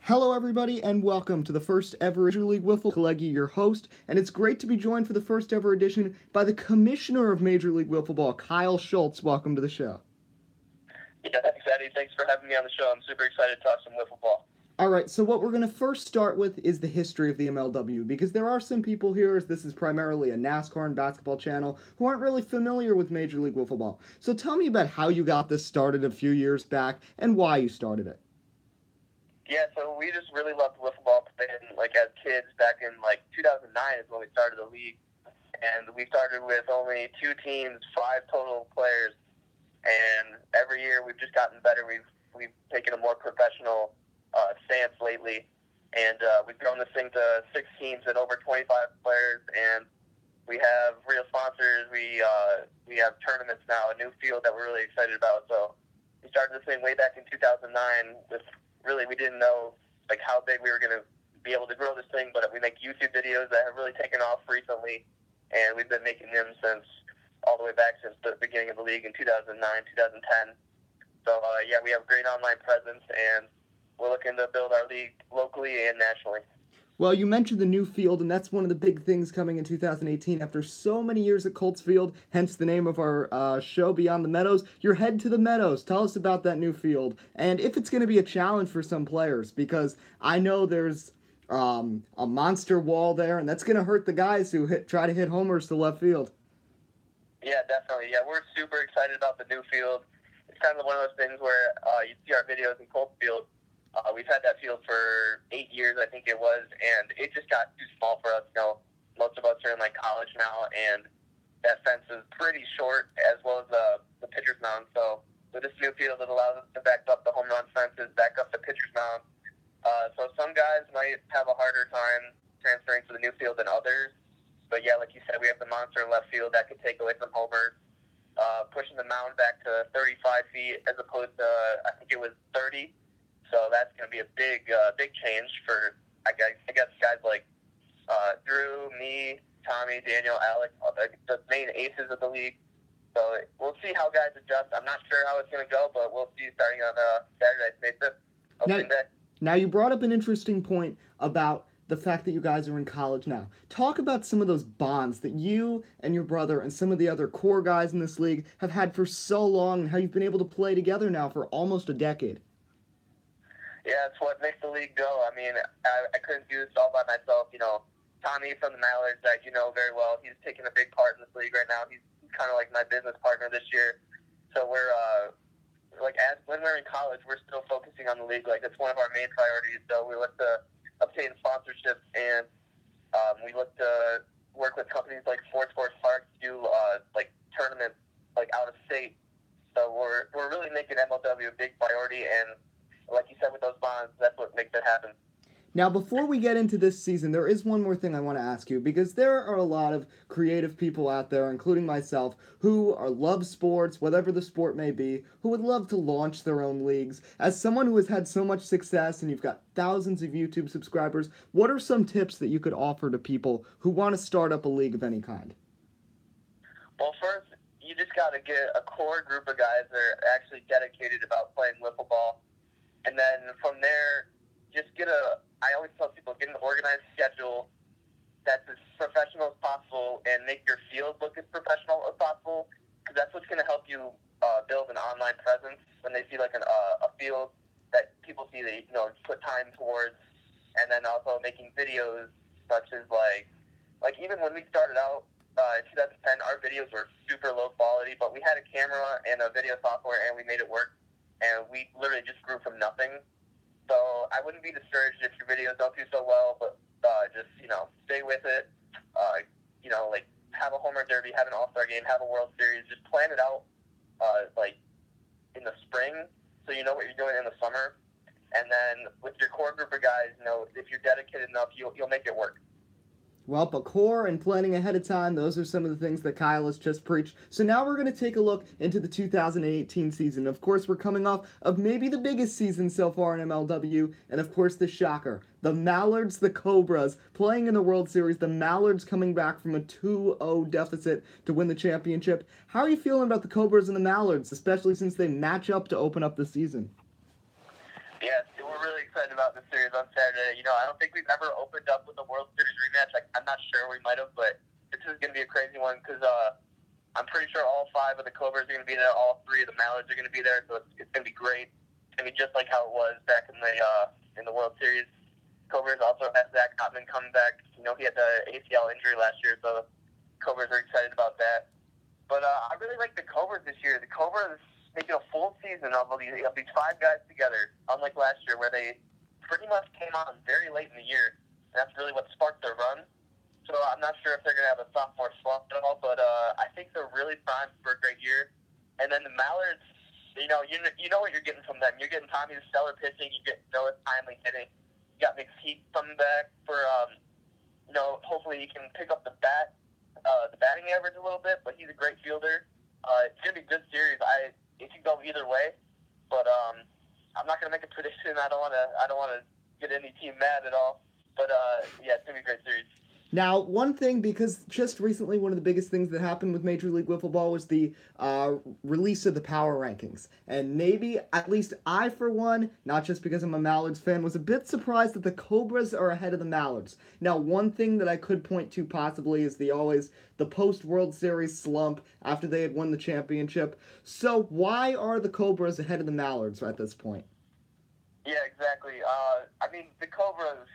Hello, everybody, and welcome to the first ever Major League Wiffle. Kalegi, your host, and it's great to be joined for the first ever edition by the Commissioner of Major League Wiffleball, Kyle Schultz. Welcome to the show. Yeah, thanks, Eddie. Thanks for having me on the show. I'm super excited to talk some wiffle ball. All right, so what we're going to first start with is the history of the MLW, because there are some people here, as this is primarily a NASCAR and basketball channel, who aren't really familiar with Major League Wiffleball. So tell me about how you got this started a few years back and why you started it. Yeah, so we just really loved wiffle ball playing, as kids back in, 2009 is when we started the league. And we started with only 2 teams, 5 total players. And every year we've just gotten better. We've taken a more professional stance lately. And we've grown this thing to 6 teams and over 25 players. And we have real sponsors. We have tournaments now, a new field that we're really excited about. So we started this thing way back in 2009 with really, we didn't know how big we were going to be able to grow this thing, but we make YouTube videos that have really taken off recently, and we've been making them since all the way back since the beginning of the league in 2009, 2010. So, we have a great online presence, and we're looking to build our league locally and nationally. Well, you mentioned the new field, and that's one of the big things coming in 2018. After so many years at Colts Field, hence the name of our show, Beyond the Meadows, you're headed to the Meadows. Tell us about that new field, and if it's going to be a challenge for some players, because I know there's a monster wall there, and that's going to hurt the guys who try to hit homers to left field. Yeah, definitely. Yeah, we're super excited about the new field. It's kind of one of those things where you see our videos in Colts Field. We've had that field for 8 years, I think it was, and it just got too small for us. Most of us are in college now, and that fence is pretty short, as well as the pitcher's mound. So with this new field, it allows us to back up the home run fences, back up the pitcher's mound. So some guys might have a harder time transferring to the new field than others. But yeah, like you said, we have the monster in left field that could take away some homers, pushing the mound back to 35 feet as opposed to, I think it was 30. So that's going to be a big change for, I guess guys like Drew, me, Tommy, Daniel, Alex, the main aces of the league. So we'll see how guys adjust. I'm not sure how it's going to go, but we'll see starting on Saturday, May 5th, opening day. Now, you brought up an interesting point about the fact that you guys are in college now. Talk about some of those bonds that you and your brother and some of the other core guys in this league have had for so long, and how you've been able to play together now for almost a decade. Yeah, it's what makes the league go. I mean, I couldn't do this all by myself. Tommy from the Mallards, that you know very well, he's taking a big part in this league right now. He's kind of like my business partner this year. So we're, when we're in college, we're still focusing on the league. It's one of our main priorities. So we look to obtain sponsorships, and we look to work with companies like Ford Sports Park to do, tournaments, out of state. So we're really making MLW a big priority, and like you said, with those bonds, that's what makes it happen. Now, before we get into this season, there is one more thing I want to ask you, because there are a lot of creative people out there, including myself, who love sports, whatever the sport may be, who would love to launch their own leagues. As someone who has had so much success, and you've got thousands of YouTube subscribers, what are some tips that you could offer to people who want to start up a league of any kind? Well, first, you just got to get a core group of guys that are actually dedicated about playing wiffle ball. And then from there, just I always tell people, get an organized schedule that's as professional as possible and make your field look as professional as possible, because that's what's going to help you build an online presence when they see a field that people see that put time towards. And then also making videos such as even when we started out in 2010, our videos were super low quality, but we had a camera and a video software, and we made it work. And we literally just grew from nothing. So I wouldn't be discouraged if your videos don't do so well, but just, stay with it. Have a home run derby, have an all-star game, have a World Series. Just plan it out, in the spring, so you know what you're doing in the summer. And then with your core group of guys, if you're dedicated enough, you'll make it work. Well, but core and planning ahead of time, those are some of the things that Kyle has just preached. So now we're going to take a look into the 2018 season. Of course, we're coming off of maybe the biggest season so far in MLW, and of course the shocker. The Mallards, the Cobras, playing in the World Series. The Mallards coming back from a 2-0 deficit to win the championship. How are you feeling about the Cobras and the Mallards, especially since they match up to open up the season? Yeah, we're really excited about this series on Saturday. I don't think we've ever opened up with a World Series rematch. I'm not sure we might have, but this is going to be a crazy one because I'm pretty sure all 5 of the Cobras are going to be there. All 3 of the Mallards are going to be there, so it's going to be great. It's going to be just like how it was back in the World Series. Cobras also had Zach Hopman coming back. He had the ACL injury last year, so Cobras are excited about that. But I really like the Cobras this year. The Cobras making a full season of these 5 guys together, unlike last year where they pretty much came on very late in the year. And that's really what sparked their run. So I'm not sure if they're going to have a sophomore slump at all, but I think they're really primed for a great year. And then the Mallards, you know what you're getting from them. You're getting Tommy the Stellar pitching. You get Noah timely hitting. You got McPeak coming back for, hopefully he can pick up the batting average a little bit, but he's a great fielder. It's going to be a good series. It can go either way, but I'm not going to make a prediction. I don't want to get any team mad at all. But yeah, it's going to be a great series. Now, one thing, because just recently one of the biggest things that happened with Major League Wiffleball was the release of the power rankings. And maybe, at least I, for one, not just because I'm a Mallards fan, was a bit surprised that the Cobras are ahead of the Mallards. Now, one thing that I could point to possibly is the post-World Series slump after they had won the championship. So why are the Cobras ahead of the Mallards at this point? Yeah, exactly. The Cobras,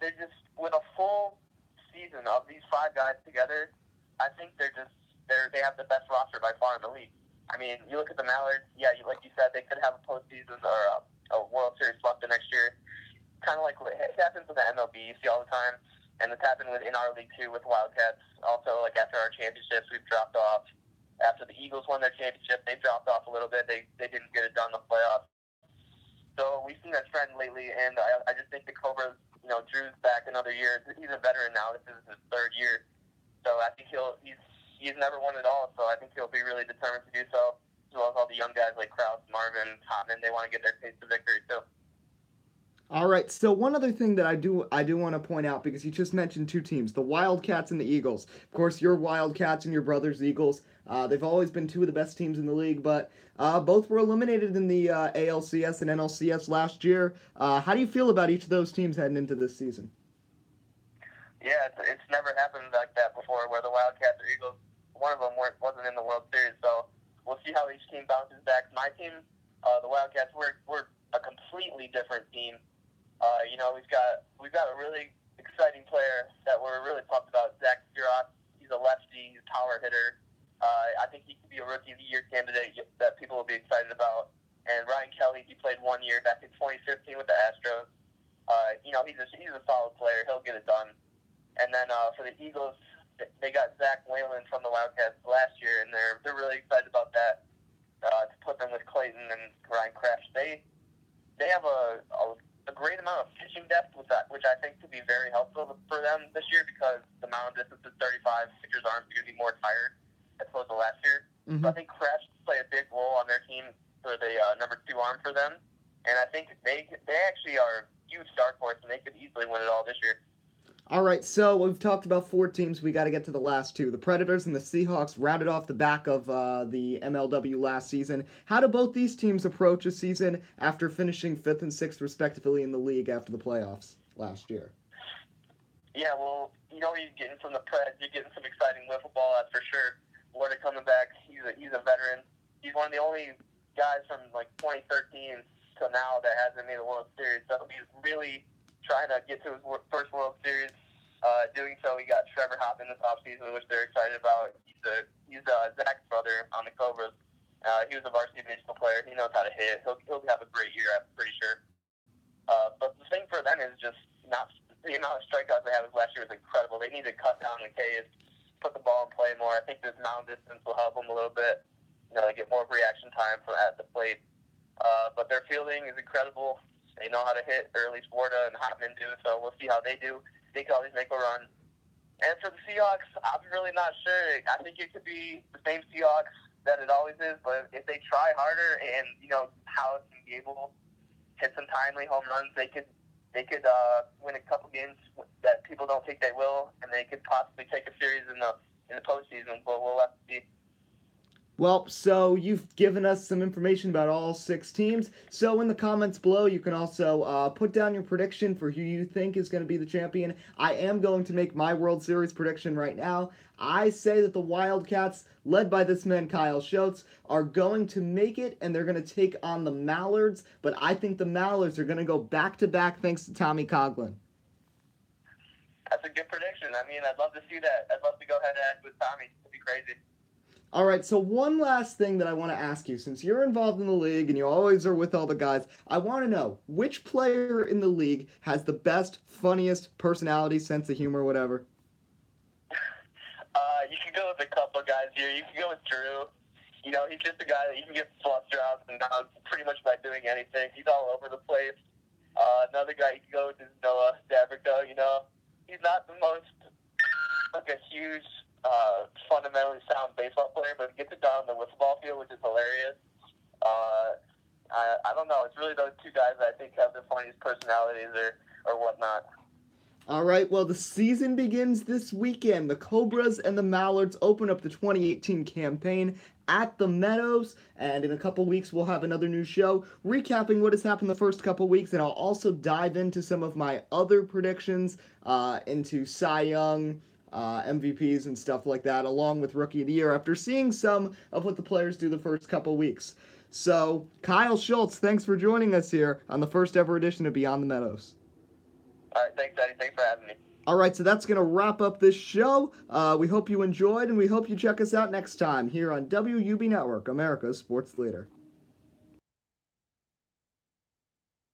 they're just, with a full season of these 5 guys together, I think they have the best roster by far in the league. You look at the Mallards, like you said, they could have a postseason or a World Series slump the next year. Kind of like what happens with the MLB, you see all the time, and it's happened in our league too with Wildcats. Also, like after our championships, we've dropped off. After the Eagles won their championship, they dropped off a little bit. They didn't get it done in the playoffs. So we've seen that trend lately, and I just think the Cobras, Drew's back another year. He's a veteran now. This is his 3rd year. So I think he's never won it all, so I think he'll be really determined to do so, as well as all the young guys like Krause, Marvin, Hopman. They want to get their taste of victory too. All right, so one other thing that I do want to point out, because you just mentioned 2 teams, the Wildcats and the Eagles. Of course, your Wildcats and your brother's Eagles. They've always been 2 of the best teams in the league, but both were eliminated in the ALCS and NLCS last year. How do you feel about each of those teams heading into this season? Yeah, it's never happened like that before, where the Wildcats or Eagles, one of them wasn't in the World Series. So we'll see how each team bounces back. My team, the Wildcats, we're a completely different team. We've got a really exciting player that we're really pumped about, Zach Hurot. He's a lefty, he's a power hitter. I think he could be a Rookie of the Year candidate that people will be excited about. And Ryan Kelly, he played 1 year back in 2015 with the Astros. He's a solid player. He'll get it done. And then for the Eagles, they got Zach Whalen from the Wildcats last year, and they're really excited about that. To put them with Clayton and Ryan Crash, they have a great amount of pitching depth with that, which I think could be very helpful for them this year because the mound distance is 35. Pitchers' arms are going to be more tired as opposed to last year. Mm-hmm. So I think Crash play a big role on their team for the number 2 arm for them, and I think they actually are a huge dark horse, and they could easily win it all this year. All right, so we've talked about 4 teams. We got to get to the last 2. The Predators and the Seahawks rounded off the back of the MLW last season. How do both these teams approach a season after finishing 5th and 6th respectively in the league after the playoffs last year? Yeah, well, you're getting from the Preds, you're getting some exciting wiffleball, that's for sure. Warder coming back, he's a veteran. He's one of the only guys from like 2013 to now that hasn't made a World Series. So he's really trying to get to his first World Series. Doing so, we got Trevor Hopman this offseason, which they're excited about. He's Zach's brother on the Cobras. He was a varsity baseball player. He knows how to hit. He'll have a great year, I'm pretty sure. But the thing for them is just not the amount of strikeouts they had last year was incredible. They need to cut down the Ks, put the ball in play more. I think this mound distance will help them a little bit. They get more reaction time at the plate. But their fielding is incredible. They know how to hit, or at least Warda and Hopman do, so we'll see how they do. They can always make a run. And for the Seahawks, I'm really not sure. I think it could be the same Seahawks that it always is, but if they try harder and, House and Gable hit some timely home runs, they could win a couple games that people don't think they will, and they could possibly take a series in the postseason, but we'll have to see. Well, so you've given us some information about all 6 teams. So in the comments below, you can also put down your prediction for who you think is going to be the champion. I am going to make my World Series prediction right now. I say that the Wildcats, led by this man Kyle Schultz, are going to make it, and they're going to take on the Mallards. But I think the Mallards are going to go back-to-back thanks to Tommy Coughlin. That's a good prediction. I mean, I'd love to see that. I'd love to go head-to-head with Tommy. It'd be crazy. All right, so one last thing that I want to ask you, since you're involved in the league and you always are with all the guys, I want to know which player in the league has the best, funniest personality, sense of humor, whatever. You can go with a couple guys here. You can go with Drew. You know, he's just a guy that you can get flustered and down pretty much by doing anything. He's all over the place. Another guy you can go with is Noah Davrico. You know, he's not the most like a huge, fundamentally sound baseball player, but he gets it done on the wiffle field, which is hilarious. I don't know. It's really those two guys that I think have the funniest personalities or whatnot. All right, well, the season begins this weekend. The Cobras and the Mallards open up the 2018 campaign at the Meadows, and in a couple weeks we'll have another new show recapping what has happened the first couple weeks, and I'll also dive into some of my other predictions into Cy Young, MVPs and stuff like that, along with Rookie of the Year, after seeing some of what the players do the first couple weeks. So, Kyle Schultz, thanks for joining us here on the first ever edition of Beyond the Meadows. All right, thanks, Eddie. Thanks for having me. All right, so that's going to wrap up this show. We hope you enjoyed, and we hope you check us out next time here on WUB Network, America's sports leader.